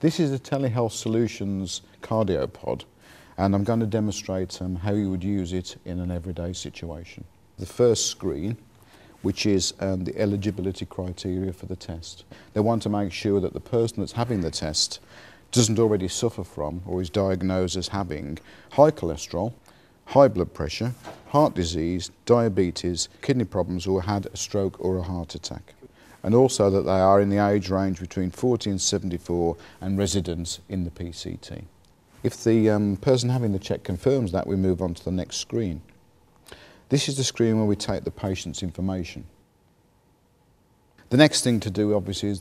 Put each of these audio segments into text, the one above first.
This is the Telehealth Solutions CardioPod, and I'm going to demonstrate how you would use it in an everyday situation. The first screen, which is the eligibility criteria for the test. They want to make sure that the person that's having the test doesn't already suffer from or is diagnosed as having high cholesterol, high blood pressure, heart disease, diabetes, kidney problems, or had a stroke or a heart attack. And also that they are in the age range between 40 and 74 and residents in the PCT. If the person having the check confirms that, we move on to the next screen. This is the screen where we take the patient's information. The next thing to do obviously is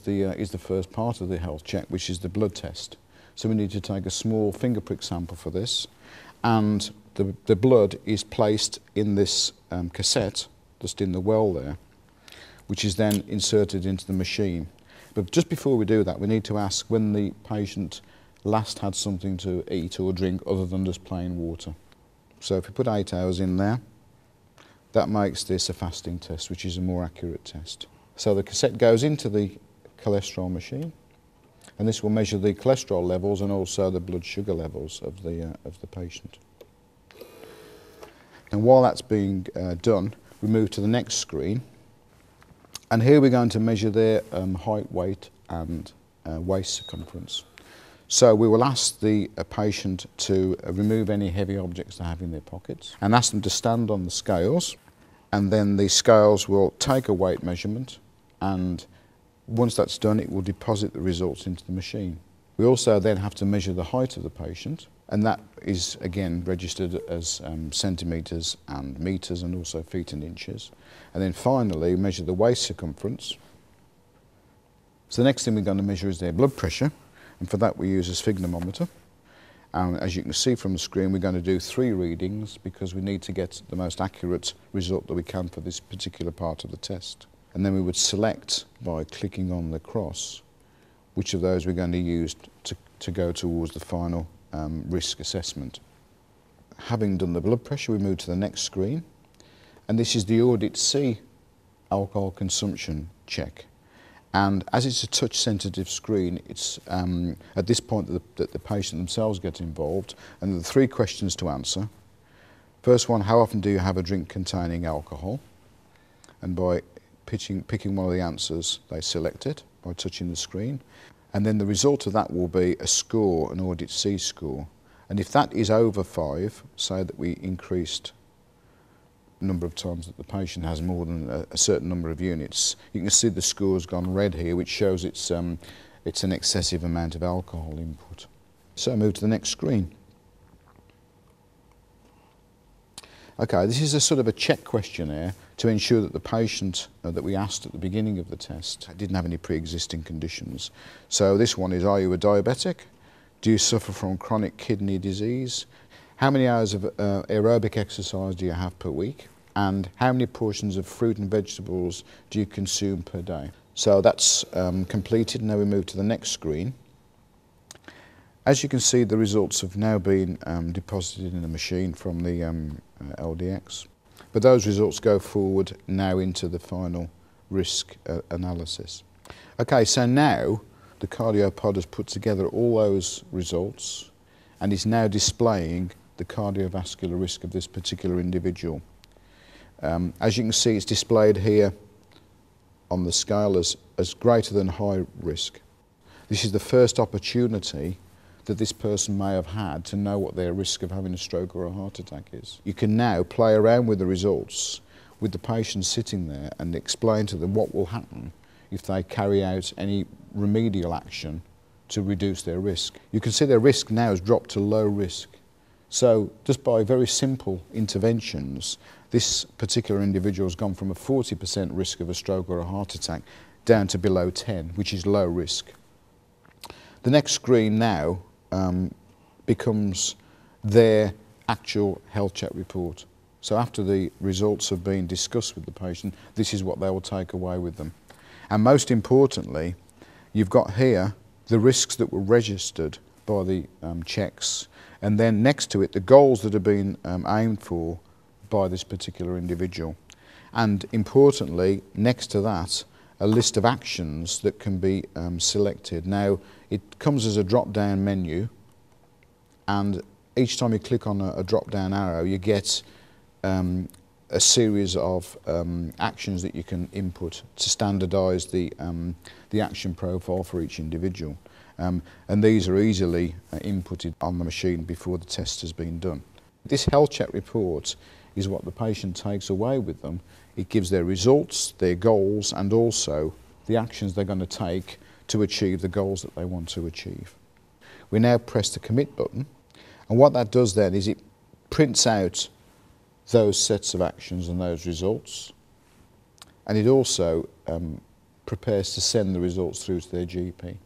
the first part of the health check, which is the blood test. So we need to take a small finger prick sample for this, and the blood is placed in this cassette just in the well there, which is then inserted into the machine. But just before we do that, we need to ask when the patient last had something to eat or drink other than just plain water. So if we put 8 hours in there, that makes this a fasting test, which is a more accurate test. So the cassette goes into the cholesterol machine, and this will measure the cholesterol levels and also the blood sugar levels of the patient. And while that's being done, we move to the next screen, and here we're going to measure their height, weight and waist circumference. So we will ask the patient to remove any heavy objects they have in their pockets and ask them to stand on the scales, and then the scales will take a weight measurement, and once that's done it will deposit the results into the machine. We also then have to measure the height of the patient, and that is again registered as centimetres and metres and also feet and inches. And then finally measure the waist circumference. So the next thing we're going to measure is their blood pressure, and for that we use a sphygmometer. And as you can see from the screen, we're going to do 3 readings because we need to get the most accurate result that we can for this particular part of the test. And then we would select by clicking on the cross which of those we're going to use to go towards the final risk assessment. Having done the blood pressure, we move to the next screen, and this is the Audit C alcohol consumption check. And as it's a touch sensitive screen, it's at this point that the patient themselves get involved, and there are 3 questions to answer. First one, how often do you have a drink containing alcohol? And by picking one of the answers, they select it by touching the screen. And then the result of that will be a score, an Audit C score. And if that is over 5, say that we increased the number of times that the patient has more than a certain number of units, you can see the score's gone red here, which shows it's an excessive amount of alcohol input. So move to the next screen. Okay, this is a sort of a check questionnaire to ensure that the patient that we asked at the beginning of the test didn't have any pre-existing conditions. So this one is, are you a diabetic? Do you suffer from chronic kidney disease? How many hours of aerobic exercise do you have per week? And how many portions of fruit and vegetables do you consume per day? So that's completed. Now we move to the next screen. As you can see, the results have now been deposited in the machine from the LDX. But those results go forward now into the final risk analysis. Okay, so now the CardioPod has put together all those results and is now displaying the cardiovascular risk of this particular individual. As you can see, it's displayed here on the scale as greater than high risk. This is the first opportunity that this person may have had to know what their risk of having a stroke or a heart attack is. You can now play around with the results with the patient sitting there and explain to them what will happen if they carry out any remedial action to reduce their risk. You can see their risk now has dropped to low risk. So just by very simple interventions, this particular individual has gone from a 40% risk of a stroke or a heart attack down to below 10, which is low risk. The next screen now becomes their actual health check report. So after the results have been discussed with the patient, this is what they will take away with them. And most importantly, you've got here the risks that were registered by the checks, and then next to it the goals that have been aimed for by this particular individual. And importantly, next to that, a list of actions that can be selected. Now, it comes as a drop-down menu, and each time you click on a drop-down arrow, you get a series of actions that you can input to standardise the action profile for each individual. And these are easily inputted on the machine before the test has been done. This health check report is what the patient takes away with them. It gives their results, their goals, and also the actions they're going to take to achieve the goals that they want to achieve. We now press the commit button, and what that does then is it prints out those sets of actions and those results, and it also prepares to send the results through to their GP.